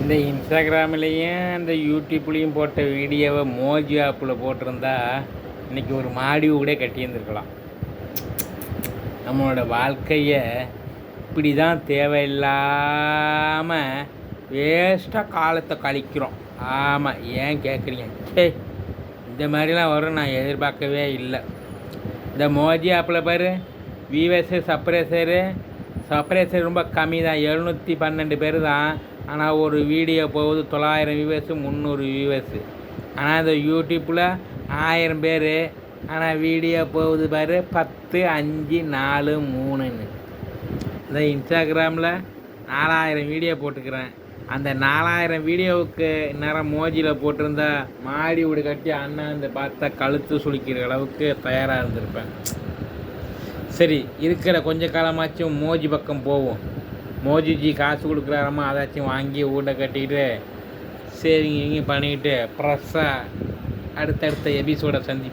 இந்த இன்ஸ்டாகிராம்லேயும் இந்த யூடியூப்லேயும் போட்ட வீடியோவை மோஜி ஆப்பில் போட்டிருந்தா இன்றைக்கி ஒரு மாடி கூட கட்டியிருந்துருக்கலாம். நம்மளோட வாழ்க்கையை இப்படி தான் தேவையில்லாமல் வேஸ்ட்டாக காலத்தை கழிக்கிறோம். ஆமாம், ஏன் கேட்குறீங்க? இந்த மாதிரிலாம் வரும் நான் எதிர்பார்க்கவே இல்லை. இந்த மோஜி ஆப்பில் பாரு, வியூவர்ஸு சப்ரேசர் ரொம்ப கம்மி தான், 712 பேர் தான். ஆனால் ஒரு வீடியோ போகுது 900 வியூவர்ஸு, 300 வியூவர்ஸு. ஆனால் இந்த யூடியூப்பில் 1000 பேர், ஆனால் வீடியோ போகுது பாரு 10, 5, 4, 3ன்னு. இந்த இன்ஸ்டாகிராமில் 4000 வீடியோ போட்டுக்கிறேன். அந்த 4000 வீடியோவுக்கு நேரம் மோஜியில் போட்டிருந்தா மாடி வீடு கட்டி அண்ணாந்து பார்த்தா கழுத்து சுளிக்கிற அளவுக்கு தயாராக இருந்திருப்பேன். சரி, இருக்கிற கொஞ்ச காலமாச்சும் மோஜி பக்கம் போவோம். மோஜிஜி காசு கொடுக்குறாரம்மா, அதாச்சும் வாங்கி வீட்டை கட்டிக்கிட்டு சரிங்க இங்கே பண்ணிக்கிட்டு ப்ரெஸ்ஸாக அடுத்தடுத்த எபிசோடை சந்திப்போம்.